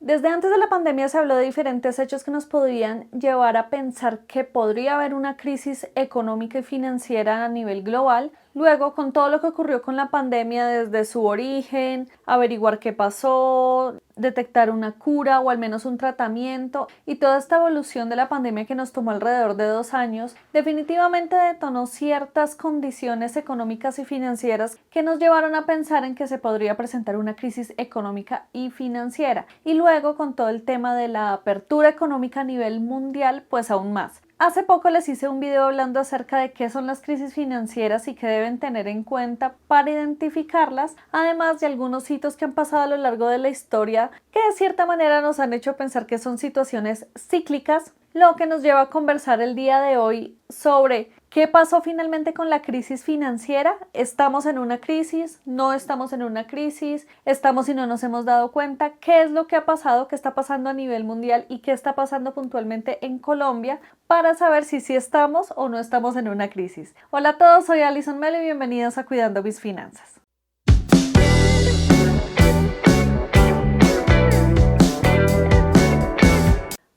Desde antes de la pandemia se habló de diferentes hechos que nos podrían llevar a pensar que podría haber una crisis económica y financiera a nivel global. Luego, con todo lo que ocurrió con la pandemia desde su origen, averiguar qué pasó, detectar una cura o al menos un tratamiento y toda esta evolución de la pandemia que nos tomó alrededor de 2 años, definitivamente detonó ciertas condiciones económicas y financieras que nos llevaron a pensar en que se podría presentar una crisis económica y financiera. Y luego, con todo el tema de la apertura económica a nivel mundial, pues aún más. Hace poco les hice un video hablando acerca de qué son las crisis financieras y qué deben tener en cuenta para identificarlas, además de algunos hitos que han pasado a lo largo de la historia que de cierta manera nos han hecho pensar que son situaciones cíclicas, lo que nos lleva a conversar el día de hoy sobre ¿qué pasó finalmente con la crisis financiera? ¿Estamos en una crisis? ¿No estamos en una crisis? ¿Estamos y no nos hemos dado cuenta? ¿Qué es lo que ha pasado? ¿Qué está pasando a nivel mundial? ¿Y qué está pasando puntualmente en Colombia? Para saber si sí estamos o no estamos en una crisis. Hola a todos, soy Alison Melo y bienvenidos a Cuidando Mis Finanzas.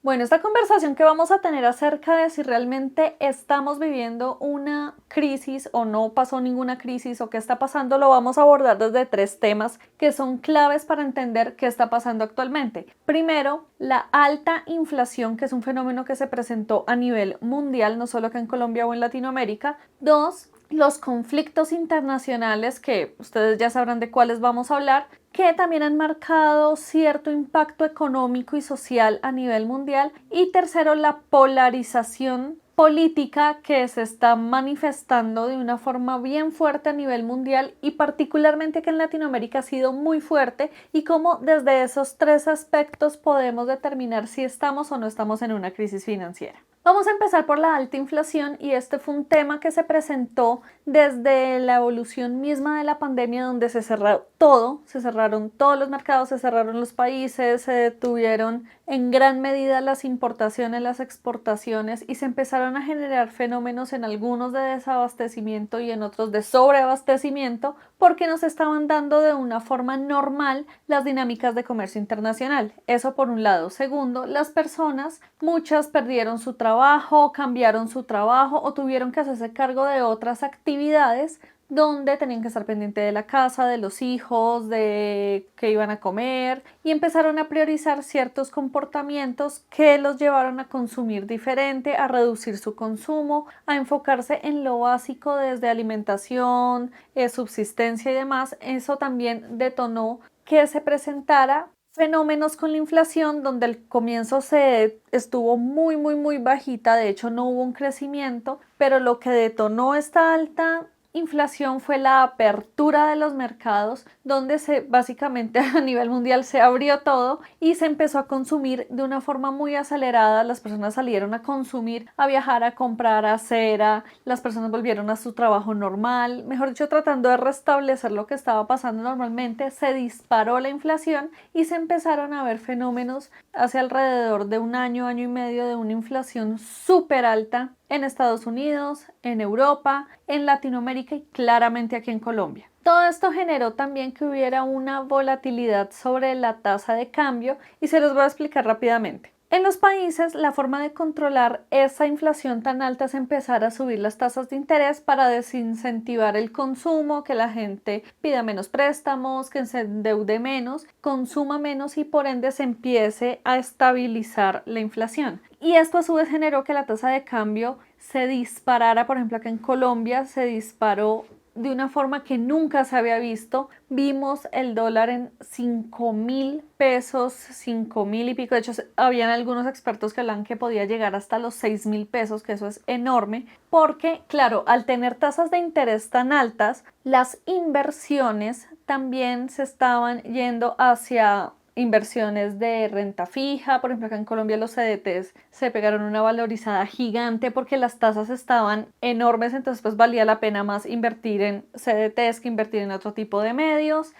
Bueno, esta conversación que vamos a tener acerca de si realmente estamos viviendo una crisis o no pasó ninguna crisis o qué está pasando, lo vamos a abordar desde 3 temas que son claves para entender qué está pasando actualmente. Primero, la alta inflación, que es un fenómeno que se presentó a nivel mundial, no solo acá en Colombia o en Latinoamérica. 2, los conflictos internacionales, que ustedes ya sabrán de cuáles vamos a hablar, que también han marcado cierto impacto económico y social a nivel mundial. Y tercero, la polarización política que se está manifestando de una forma bien fuerte a nivel mundial y particularmente aquí en Latinoamérica ha sido muy fuerte, y cómo desde esos 3 aspectos podemos determinar si estamos o no estamos en una crisis financiera. Vamos a empezar por la alta inflación, y este fue un tema que se presentó desde la evolución misma de la pandemia, donde se cerró todo, se cerraron todos los mercados, se cerraron los países, se detuvieron en gran medida las importaciones, las exportaciones, y se empezaron a generar fenómenos en algunos de desabastecimiento y en otros de sobreabastecimiento, porque nos estaban dando de una forma normal las dinámicas de comercio internacional. Eso por un lado. Segundo, las personas, muchas perdieron su trabajo, cambiaron su trabajo o tuvieron que hacerse cargo de otras actividades donde tenían que estar pendientes de la casa, de los hijos, de qué iban a comer, y empezaron a priorizar ciertos comportamientos que los llevaron a consumir diferente, a reducir su consumo, a enfocarse en lo básico desde alimentación, subsistencia y demás. Eso también detonó que se presentara fenómenos con la inflación, donde al comienzo se estuvo muy bajita, de hecho no hubo un crecimiento, pero lo que detonó esta alta inflación fue la apertura de los mercados, donde básicamente a nivel mundial se abrió todo y se empezó a consumir de una forma muy acelerada. Las personas salieron a consumir, a viajar, a comprar, a hacer, las personas volvieron a su trabajo normal, mejor dicho, tratando de restablecer lo que estaba pasando normalmente. Se disparó la inflación y se empezaron a ver fenómenos hace alrededor de un año, año y medio, de una inflación súper alta en Estados Unidos, en Europa, en Latinoamérica y claramente aquí en Colombia. Todo esto generó también que hubiera una volatilidad sobre la tasa de cambio, y se los voy a explicar rápidamente. En los países, la forma de controlar esa inflación tan alta es empezar a subir las tasas de interés para desincentivar el consumo, que la gente pida menos préstamos, que se endeude menos, consuma menos y por ende se empiece a estabilizar la inflación. Y esto a su vez generó que la tasa de cambio se disparara. Por ejemplo, acá en Colombia se disparó de una forma que nunca se había visto. Vimos el dólar en 5.000 pesos, 5.000 y pico. De hecho, habían algunos expertos que hablan que podía llegar hasta los 6.000 pesos, que eso es enorme, porque, claro, al tener tasas de interés tan altas, las inversiones también se estaban yendo hacia inversiones de renta fija. Por ejemplo, acá en Colombia los CDTs se pegaron una valorizada gigante porque las tasas estaban enormes, entonces pues valía la pena más invertir en CDTs que invertir en otro tipo de medios.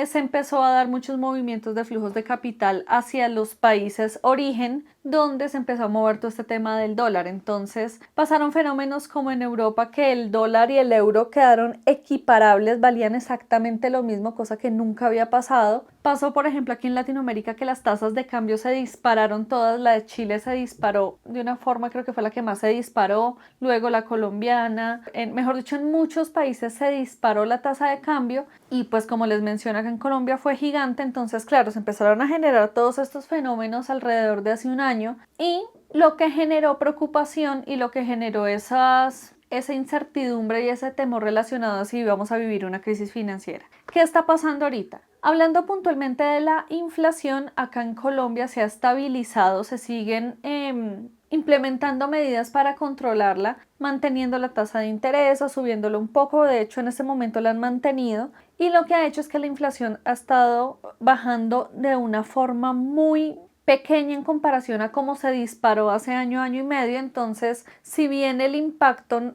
se empezó a dar muchos movimientos de flujos de capital hacia los países origen, donde se empezó a mover todo este tema del dólar. Entonces pasaron fenómenos como en Europa, que el dólar y el euro quedaron equiparables, valían exactamente lo mismo, cosa que nunca había pasado. Pasó, por ejemplo, aquí en Latinoamérica, que las tasas de cambio se dispararon todas. La de Chile se disparó de una forma, creo que fue la que más se disparó, luego la colombiana, mejor dicho, en muchos países se disparó la tasa de cambio, y pues como les menciono, acá en Colombia fue gigante. Entonces claro, se empezaron a generar todos estos fenómenos alrededor de hace un año, y lo que generó preocupación y lo que generó esa incertidumbre y ese temor relacionado a si íbamos a vivir una crisis financiera. ¿Qué está pasando ahorita? Hablando puntualmente de la inflación, acá en Colombia se ha estabilizado, se siguen implementando medidas para controlarla, manteniendo la tasa de interés o subiéndolo un poco. De hecho, en este momento la han mantenido, y lo que ha hecho es que la inflación ha estado bajando de una forma muy pequeña en comparación a cómo se disparó hace año, año y medio. Entonces, si bien el impacto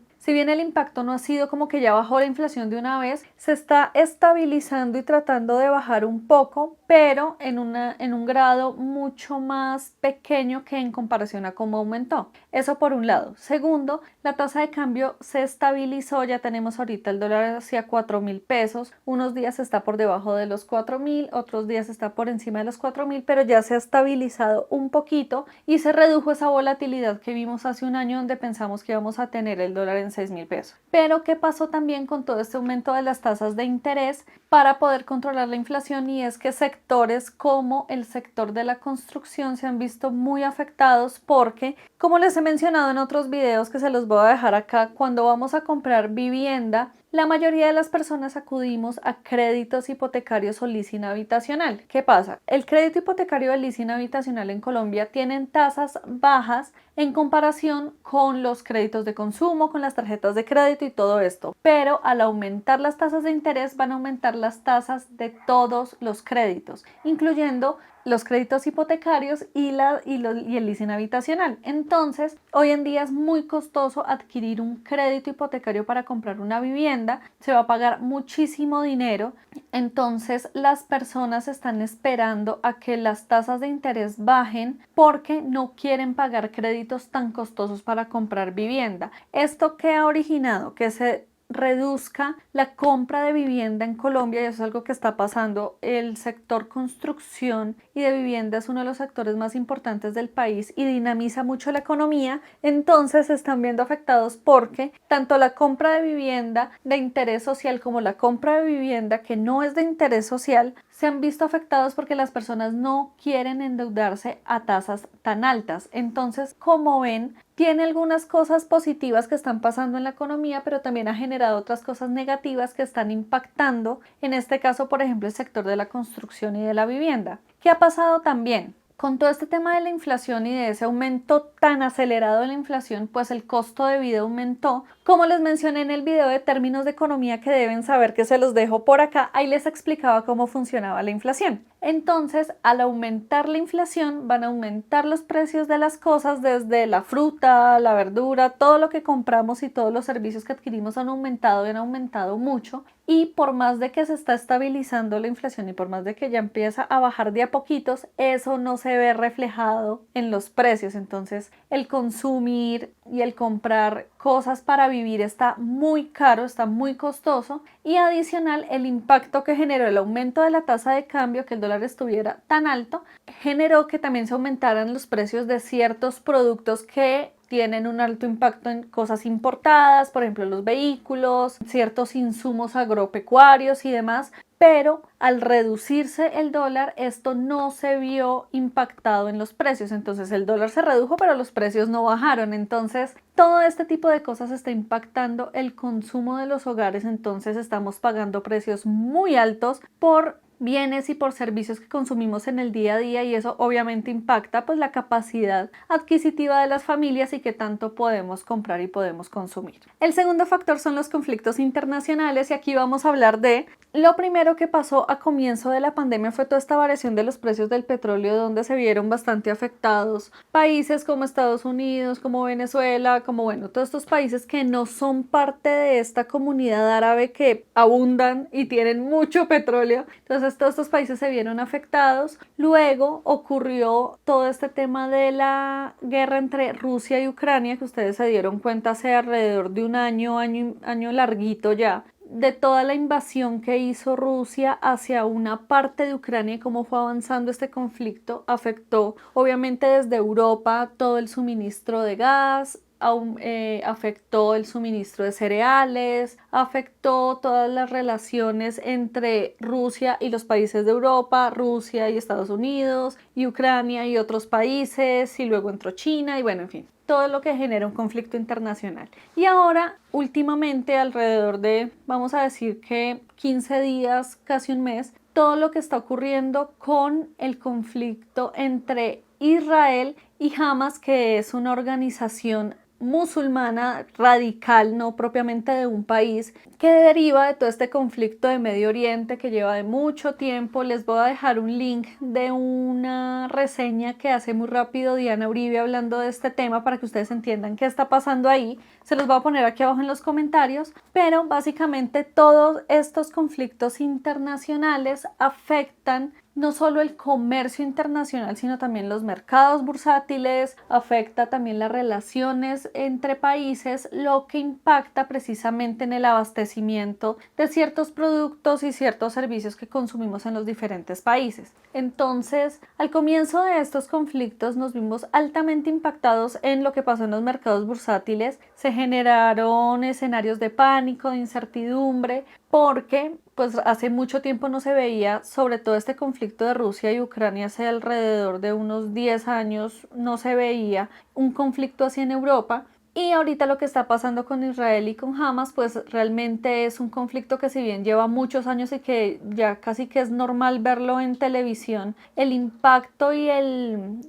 no ha sido como que ya bajó la inflación de una vez, se está estabilizando y tratando de bajar un poco, pero en un grado mucho más pequeño que en comparación a cómo aumentó. Eso por un lado. Segundo, la tasa de cambio se estabilizó. Ya tenemos ahorita el dólar hacia 4.000 pesos. Unos días está por debajo de los 4.000, otros días está por encima de los 4.000, pero ya se ha estabilizado un poquito y se redujo esa volatilidad que vimos hace un año, donde pensamos que íbamos a tener el dólar en 6.000 pesos. Pero ¿qué pasó también con todo este aumento de las tasas de interés para poder controlar la inflación? Y es que sectores como el sector de la construcción se han visto muy afectados, porque, como les he mencionado en otros videos que se los voy a dejar acá, cuando vamos a comprar vivienda, la mayoría de las personas acudimos a créditos hipotecarios o leasing habitacional. ¿Qué pasa? El crédito hipotecario o el leasing habitacional en Colombia tienen tasas bajas en comparación con los créditos de consumo, con las tarjetas de crédito y todo esto. Pero al aumentar las tasas de interés, van a aumentar las tasas de todos los créditos, incluyendo los créditos hipotecarios y el leasing habitacional. Entonces, hoy en día es muy costoso adquirir un crédito hipotecario para comprar una vivienda. Se va a pagar muchísimo dinero. Entonces, las personas están esperando a que las tasas de interés bajen, porque no quieren pagar créditos tan costosos para comprar vivienda. ¿Esto qué ha originado? Que se reduzca la compra de vivienda en Colombia, y eso es algo que está pasando. El sector construcción y de vivienda es uno de los sectores más importantes del país y dinamiza mucho la economía. Entonces se están viendo afectados, porque tanto la compra de vivienda de interés social como la compra de vivienda que no es de interés social se han visto afectados, porque las personas no quieren endeudarse a tasas tan altas. Entonces, como ven, tiene algunas cosas positivas que están pasando en la economía, pero también ha generado otras cosas negativas que están impactando, en este caso, por ejemplo, el sector de la construcción y de la vivienda. ¿Qué ha pasado también? Con todo este tema de la inflación y de ese aumento tan acelerado de la inflación, pues el costo de vida aumentó. Como les mencioné en el video de términos de economía que deben saber, que se los dejo por acá, ahí les explicaba cómo funcionaba la inflación. Entonces, al aumentar la inflación, van a aumentar los precios de las cosas, desde la fruta, la verdura, todo lo que compramos y todos los servicios que adquirimos han aumentado, y han aumentado mucho. Y por más de que se está estabilizando la inflación y por más de que ya empieza a bajar de a poquitos, eso no se ve reflejado en los precios. Entonces, el consumir y el comprar cosas para vivir está muy caro, está muy costoso, y adicional, el impacto que generó el aumento de la tasa de cambio, que el dólar estuviera tan alto, generó que también se aumentaran los precios de ciertos productos que tienen un alto impacto en cosas importadas, por ejemplo los vehículos, ciertos insumos agropecuarios y demás. Pero al reducirse el dólar, esto no se vio impactado en los precios. Entonces el dólar se redujo, pero los precios no bajaron. Entonces todo este tipo de cosas está impactando el consumo de los hogares. Entonces estamos pagando precios muy altos por bienes y por servicios que consumimos en el día a día, y eso obviamente impacta pues la capacidad adquisitiva de las familias y qué tanto podemos comprar y podemos consumir. El segundo factor son los conflictos internacionales, y aquí vamos a hablar de lo primero que pasó a comienzo de la pandemia. Fue toda esta variación de los precios del petróleo, donde se vieron bastante afectados países como Estados Unidos, como Venezuela, como bueno, todos estos países que no son parte de esta comunidad árabe que abundan y tienen mucho petróleo. Entonces todos estos países se vieron afectados. Luego ocurrió todo este tema de la guerra entre Rusia y Ucrania, que ustedes se dieron cuenta hace alrededor de un año larguito ya, de toda la invasión que hizo Rusia hacia una parte de Ucrania y cómo fue avanzando este conflicto. Afectó obviamente desde Europa todo el suministro de gas, afectó el suministro de cereales, afectó todas las relaciones entre Rusia y los países de Europa, Rusia y Estados Unidos, y Ucrania y otros países, y luego entró China, y bueno, en fin, todo lo que genera un conflicto internacional. Y ahora, últimamente, alrededor de, vamos a decir que 15 días, casi un mes, todo lo que está ocurriendo con el conflicto entre Israel y Hamas, que es una organización musulmana radical, no propiamente de un país, que deriva de todo este conflicto de Medio Oriente que lleva de mucho tiempo. Les voy a dejar un link de una reseña que hace muy rápido Diana Uribe hablando de este tema para que ustedes entiendan qué está pasando ahí. Se los voy a poner aquí abajo en los comentarios, pero básicamente todos estos conflictos internacionales afectan no solo el comercio internacional, sino también los mercados bursátiles, afecta también las relaciones entre países, lo que impacta precisamente en el abastecimiento de ciertos productos y ciertos servicios que consumimos en los diferentes países. Entonces, al comienzo de estos conflictos nos vimos altamente impactados en lo que pasó en los mercados bursátiles. Se generaron escenarios de pánico, de incertidumbre, porque pues hace mucho tiempo no se veía, sobre todo este conflicto de Rusia y Ucrania, hace alrededor de unos 10 años no se veía un conflicto así en Europa. Y ahorita lo que está pasando con Israel y con Hamas, pues realmente es un conflicto que, si bien lleva muchos años y que ya casi que es normal verlo en televisión, el impacto y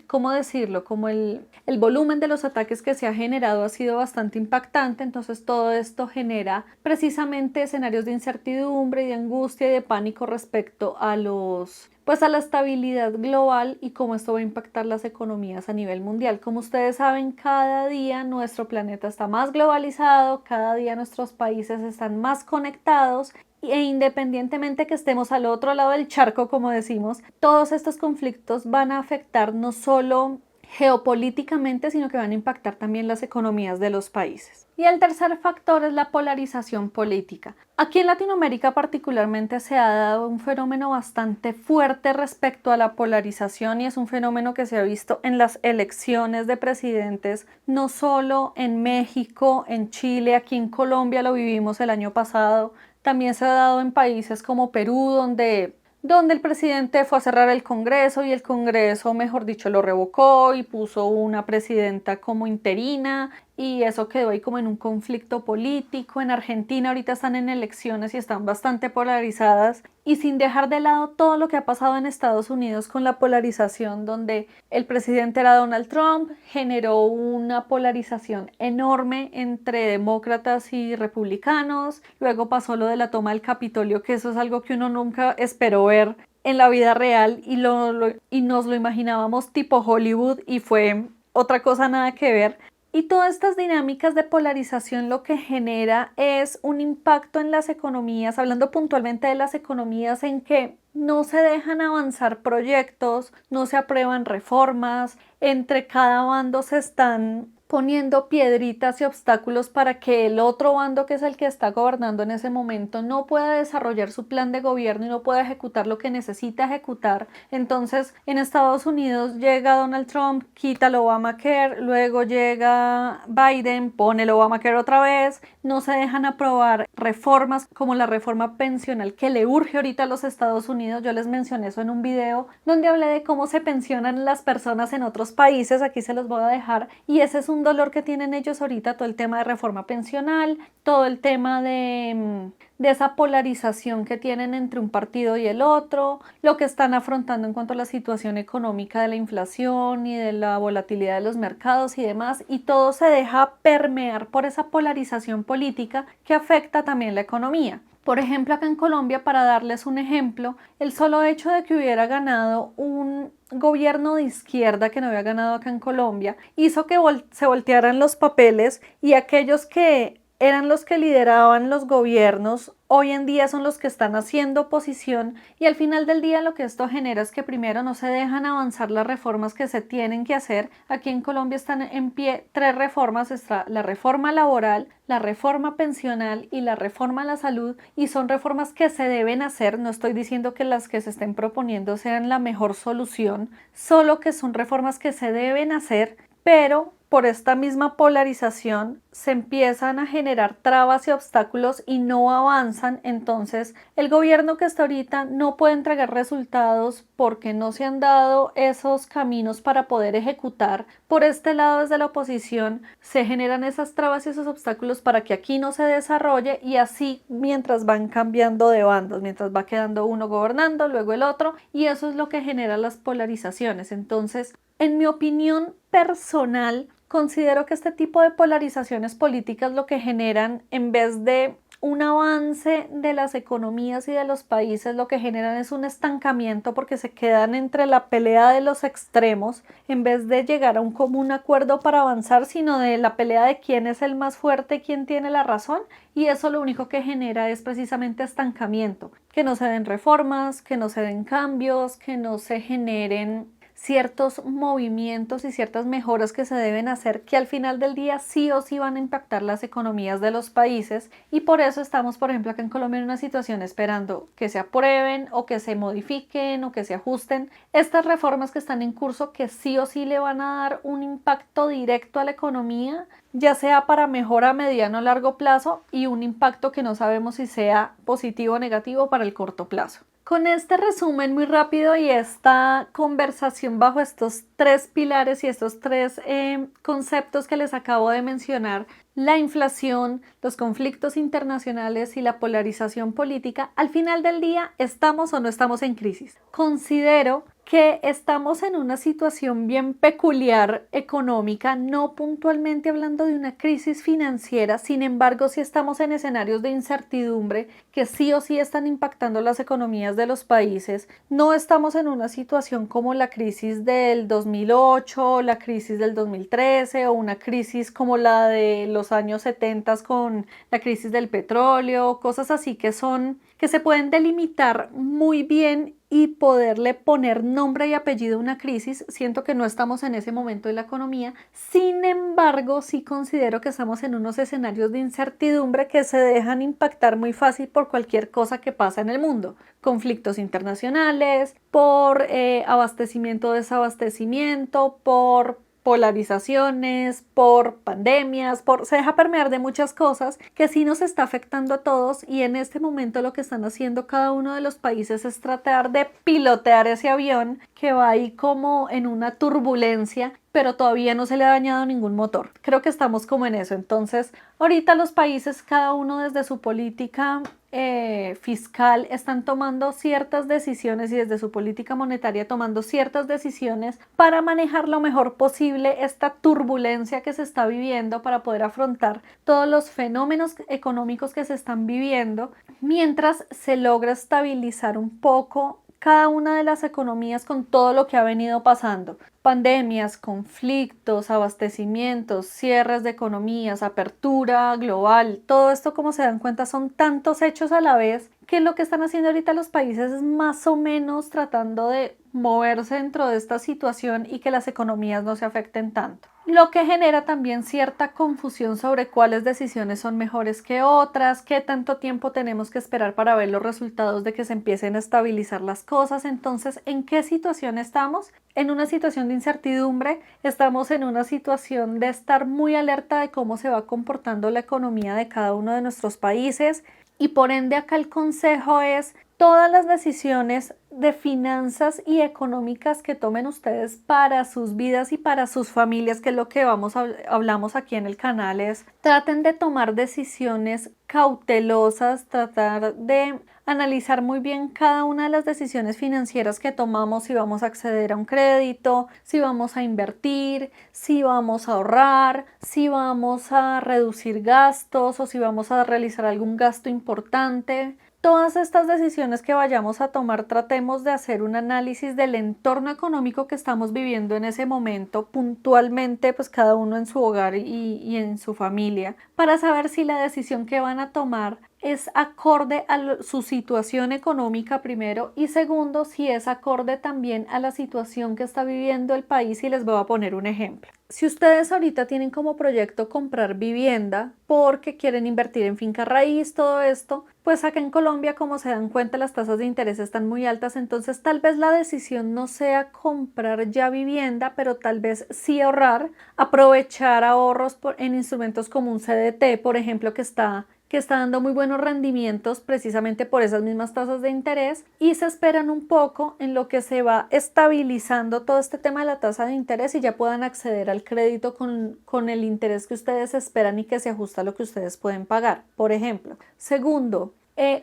¿cómo decirlo? Como el volumen de los ataques que se ha generado ha sido bastante impactante. Entonces todo esto genera precisamente escenarios de incertidumbre y de angustia y de pánico respecto a a la estabilidad global y cómo esto va a impactar las economías a nivel mundial. Como ustedes saben, cada día nuestro planeta está más globalizado, cada día nuestros países están más conectados, e independientemente que estemos al otro lado del charco, como decimos, todos estos conflictos van a afectar no solo geopolíticamente, sino que van a impactar también las economías de los países. Y el tercer factor es la polarización política. Aquí en Latinoamérica particularmente se ha dado un fenómeno bastante fuerte respecto a la polarización, y es un fenómeno que se ha visto en las elecciones de presidentes, no solo en México, en Chile, aquí en Colombia lo vivimos el año pasado, también se ha dado en países como Perú, donde el presidente fue a cerrar el Congreso y el Congreso, mejor dicho, lo revocó y puso una presidenta como interina, y eso quedó ahí como en un conflicto político. En Argentina ahorita están en elecciones y están bastante polarizadas, y sin dejar de lado todo lo que ha pasado en Estados Unidos con la polarización, donde el presidente era Donald Trump, generó una polarización enorme entre demócratas y republicanos. Luego pasó lo de la toma del Capitolio, que eso es algo que uno nunca esperó ver en la vida real, y nos lo imaginábamos tipo Hollywood, y fue otra cosa nada que ver. Y todas estas dinámicas de polarización lo que genera es un impacto en las economías, hablando puntualmente de las economías, en que no se dejan avanzar proyectos, no se aprueban reformas, entre cada bando se están poniendo piedritas y obstáculos para que el otro bando, que es el que está gobernando en ese momento, no pueda desarrollar su plan de gobierno y no pueda ejecutar lo que necesita ejecutar. Entonces, en Estados Unidos llega Donald Trump, quita el Obamacare, luego llega Biden, pone el Obamacare otra vez, no se dejan aprobar reformas como la reforma pensional que le urge ahorita a los Estados Unidos. Yo les mencioné eso en un video donde hablé de cómo se pensionan las personas en otros países, aquí se los voy a dejar, y ese es un un dolor que tienen ellos ahorita, todo el tema de reforma pensional, todo el tema de esa polarización que tienen entre un partido y el otro, lo que están afrontando en cuanto a la situación económica de la inflación y de la volatilidad de los mercados y demás, y todo se deja permear por esa polarización política que afecta también la economía. Por ejemplo, acá en Colombia, para darles un ejemplo, el solo hecho de que hubiera ganado un gobierno de izquierda que no había ganado acá en Colombia hizo que se voltearan los papeles y aquellos que eran los que lideraban los gobiernos, hoy en día son los que están haciendo oposición y al final del día lo que esto genera es que primero no se dejan avanzar las reformas que se tienen que hacer. Aquí en Colombia están en pie 3 reformas, está la reforma laboral, la reforma pensional y la reforma a la salud y son reformas que se deben hacer. No estoy diciendo que las que se estén proponiendo sean la mejor solución, solo que son reformas que se deben hacer, pero por esta misma polarización se empiezan a generar trabas y obstáculos y no avanzan. Entonces el gobierno que está ahorita no puede entregar resultados porque no se han dado esos caminos para poder ejecutar. Por este lado, desde la oposición, se generan esas trabas y esos obstáculos para que aquí no se desarrolle y así mientras van cambiando de bandos, mientras va quedando uno gobernando, luego el otro, y eso es lo que genera las polarizaciones. Entonces, en mi opinión personal, considero que este tipo de polarizaciones políticas lo que generan, en vez de un avance de las economías y de los países, lo que generan es un estancamiento porque se quedan entre la pelea de los extremos en vez de llegar a un común acuerdo para avanzar, sino de la pelea de quién es el más fuerte, quién tiene la razón, y eso lo único que genera es precisamente estancamiento, que no se den reformas, que no se den cambios, que no se generen ciertos movimientos y ciertas mejoras que se deben hacer que al final del día sí o sí van a impactar las economías de los países y por eso estamos, por ejemplo, acá en Colombia en una situación esperando que se aprueben o que se modifiquen o que se ajusten estas reformas que están en curso que sí o sí le van a dar un impacto directo a la economía, ya sea para mejora a mediano o largo plazo y un impacto que no sabemos si sea positivo o negativo para el corto plazo. Con este resumen muy rápido y esta conversación bajo estos 3 pilares y estos 3 conceptos que les acabo de mencionar, la inflación, los conflictos internacionales y la polarización política, al final del día, ¿estamos o no estamos en crisis? Considero que estamos en una situación bien peculiar económica, no puntualmente hablando de una crisis financiera, sin embargo, sí estamos en escenarios de incertidumbre que sí o sí están impactando las economías de los países. No estamos en una situación como la crisis del 2008, la crisis del 2013 o una crisis como la de los años 70 con la crisis del petróleo, cosas así que se pueden delimitar muy bien y poderle poner nombre y apellido a una crisis. Siento que no estamos en ese momento de la economía. Sin embargo, sí considero que estamos en unos escenarios de incertidumbre que se dejan impactar muy fácil por cualquier cosa que pasa en el mundo. Conflictos internacionales, por abastecimiento o desabastecimiento, por polarizaciones, por pandemias, se deja permear de muchas cosas que sí nos está afectando a todos y en este momento lo que están haciendo cada uno de los países es tratar de pilotear ese avión que va ahí como en una turbulencia, pero todavía no se le ha dañado ningún motor. Creo que estamos como en eso. Entonces, ahorita los países, cada uno desde su política fiscal, están tomando ciertas decisiones y desde su política monetaria tomando ciertas decisiones para manejar lo mejor posible esta turbulencia que se está viviendo para poder afrontar todos los fenómenos económicos que se están viviendo mientras se logra estabilizar un poco cada una de las economías con todo lo que ha venido pasando. Pandemias, conflictos, abastecimientos, cierres de economías, apertura global, todo esto, como se dan cuenta, son tantos hechos a la vez que lo que están haciendo ahorita los países es más o menos tratando de moverse dentro de esta situación y que las economías no se afecten tanto. Lo que genera también cierta confusión sobre cuáles decisiones son mejores que otras, qué tanto tiempo tenemos que esperar para ver los resultados de que se empiecen a estabilizar las cosas. Entonces, ¿en qué situación estamos? En una situación de incertidumbre, estamos en una situación de estar muy alerta de cómo se va comportando la economía de cada uno de nuestros países y por ende acá el consejo es todas las decisiones de finanzas y económicas que tomen ustedes para sus vidas y para sus familias, que es lo que hablamos aquí en el canal, es traten de tomar decisiones cautelosas, tratar de analizar muy bien cada una de las decisiones financieras que tomamos, si vamos a acceder a un crédito, si vamos a invertir, si vamos a ahorrar, si vamos a reducir gastos o si vamos a realizar algún gasto importante. Todas estas decisiones que vayamos a tomar, tratemos de hacer un análisis del entorno económico que estamos viviendo en ese momento, puntualmente, pues cada uno en su hogar y en su familia, para saber si la decisión que van a tomar es acorde a su situación económica primero y segundo, si es acorde también a la situación que está viviendo el país. Y les voy a poner un ejemplo. Si ustedes ahorita tienen como proyecto comprar vivienda porque quieren invertir en finca raíz, todo esto, pues acá en Colombia, como se dan cuenta, las tasas de interés están muy altas, entonces tal vez la decisión no sea comprar ya vivienda, pero tal vez sí ahorrar, aprovechar ahorros en instrumentos como un CDT, por ejemplo, que está dando muy buenos rendimientos precisamente por esas mismas tasas de interés, y se esperan un poco en lo que se va estabilizando todo este tema de la tasa de interés y ya puedan acceder al crédito con el interés que ustedes esperan y que se ajusta a lo que ustedes pueden pagar, por ejemplo. Segundo,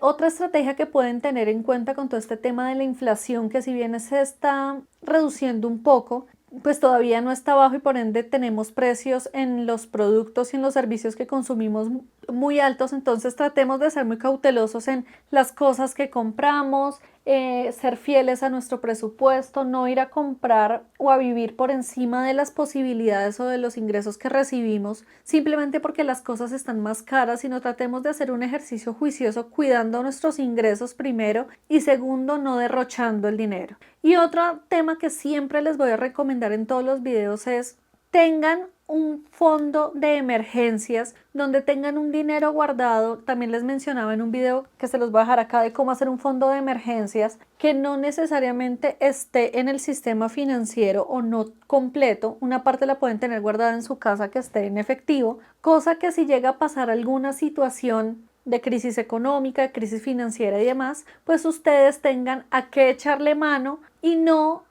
otra estrategia que pueden tener en cuenta con todo este tema de la inflación, que si bien se está reduciendo un poco, pues todavía no está bajo y por ende tenemos precios en los productos y en los servicios que consumimos muy altos. Entonces tratemos de ser muy cautelosos en las cosas que compramos, ser fieles a nuestro presupuesto, no ir a comprar o a vivir por encima de las posibilidades o de los ingresos que recibimos simplemente porque las cosas están más caras, sino tratemos de hacer un ejercicio juicioso cuidando nuestros ingresos primero y segundo, no derrochando el dinero. Y otro tema que siempre les voy a recomendar en todos los videos es tengan un fondo de emergencias donde tengan un dinero guardado. También les mencionaba en un video que se los voy a dejar acá de cómo hacer un fondo de emergencias que no necesariamente esté en el sistema financiero o no completo. Una parte la pueden tener guardada en su casa que esté en efectivo, cosa que si llega a pasar alguna situación de crisis económica, de crisis financiera y demás, pues ustedes tengan a qué echarle mano y no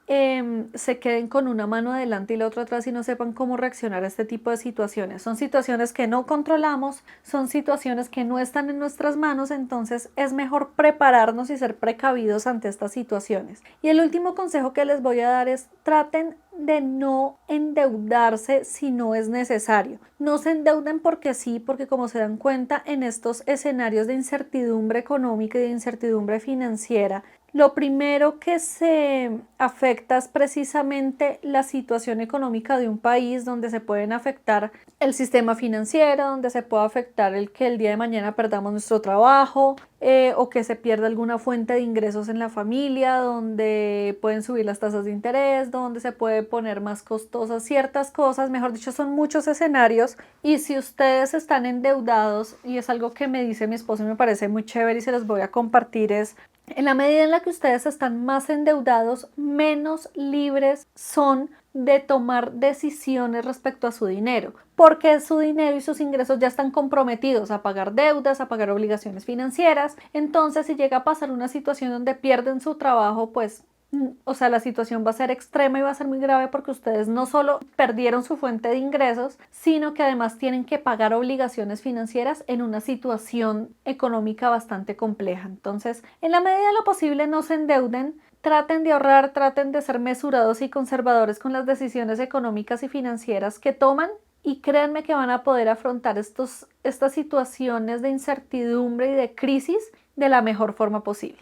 se queden con una mano adelante y la otra atrás y no sepan cómo reaccionar a este tipo de situaciones. Son situaciones que no controlamos, son situaciones que no están en nuestras manos, entonces es mejor prepararnos y ser precavidos ante estas situaciones. Y el último consejo que les voy a dar es traten de no endeudarse si no es necesario. No se endeuden porque sí, porque como se dan cuenta en estos escenarios de incertidumbre económica y de incertidumbre financiera, lo primero que se afecta es precisamente la situación económica de un país, donde se pueden afectar el sistema financiero, donde se puede afectar el que el día de mañana perdamos nuestro trabajo o que se pierda alguna fuente de ingresos en la familia, donde pueden subir las tasas de interés, donde se puede poner más costosas ciertas cosas. Mejor dicho, son muchos escenarios y si ustedes están endeudados, y es algo que me dice mi esposo y me parece muy chévere y se los voy a compartir, es en la medida en la que ustedes están más endeudados, menos libres son de tomar decisiones respecto a su dinero, porque su dinero y sus ingresos ya están comprometidos a pagar deudas, a pagar obligaciones financieras. Entonces, si llega a pasar una situación donde pierden su trabajo, pues o sea, la situación va a ser extrema y va a ser muy grave porque ustedes no solo perdieron su fuente de ingresos, sino que además tienen que pagar obligaciones financieras en una situación económica bastante compleja. Entonces, en la medida de lo posible, no se endeuden, traten de ahorrar, traten de ser mesurados y conservadores con las decisiones económicas y financieras que toman. Y créanme que van a poder afrontar estas situaciones de incertidumbre y de crisis de la mejor forma posible.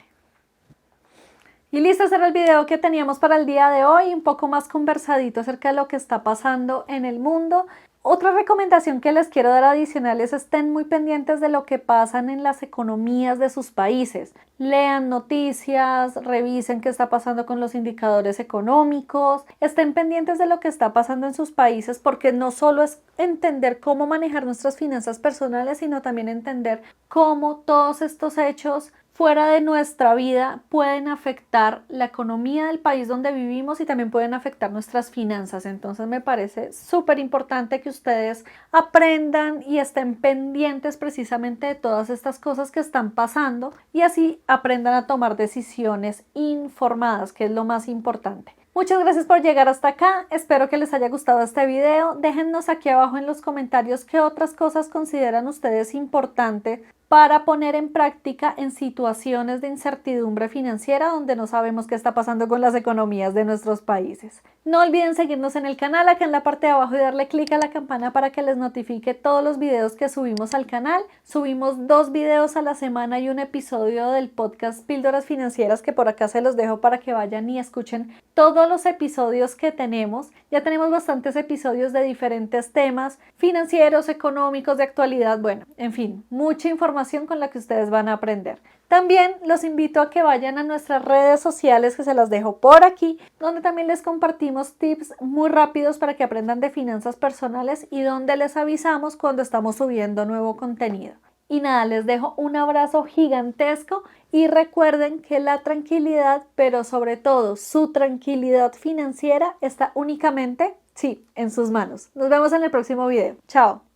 Y listo, ese era el video que teníamos para el día de hoy, un poco más conversadito acerca de lo que está pasando en el mundo. Otra recomendación que les quiero dar adicional es estén muy pendientes de lo que pasan en las economías de sus países. Lean noticias, revisen qué está pasando con los indicadores económicos, estén pendientes de lo que está pasando en sus países, porque no solo es entender cómo manejar nuestras finanzas personales, sino también entender cómo todos estos hechos fuera de nuestra vida pueden afectar la economía del país donde vivimos y también pueden afectar nuestras finanzas. Entonces me parece súper importante que ustedes aprendan y estén pendientes precisamente de todas estas cosas que están pasando y así aprendan a tomar decisiones informadas, que es lo más importante. Muchas gracias por llegar hasta acá, espero que les haya gustado este video. Déjennos aquí abajo en los comentarios qué otras cosas consideran ustedes importantes para poner en práctica en situaciones de incertidumbre financiera donde no sabemos qué está pasando con las economías de nuestros países. No olviden seguirnos en el canal acá en la parte de abajo y darle clic a la campana para que les notifique todos los videos que subimos al canal. Subimos 2 videos a la semana y un episodio del podcast Píldoras Financieras, que por acá se los dejo para que vayan y escuchen todos los episodios que tenemos. Ya tenemos bastantes episodios de diferentes temas financieros, económicos, de actualidad, bueno, en fin, mucha información con la que ustedes van a aprender. También los invito a que vayan a nuestras redes sociales, que se las dejo por aquí, donde también les compartimos tips muy rápidos para que aprendan de finanzas personales y donde les avisamos cuando estamos subiendo nuevo contenido. Y nada, les dejo un abrazo gigantesco y recuerden que la tranquilidad, pero sobre todo su tranquilidad financiera, está únicamente, sí, en sus manos. Nos vemos en el próximo video. Chao.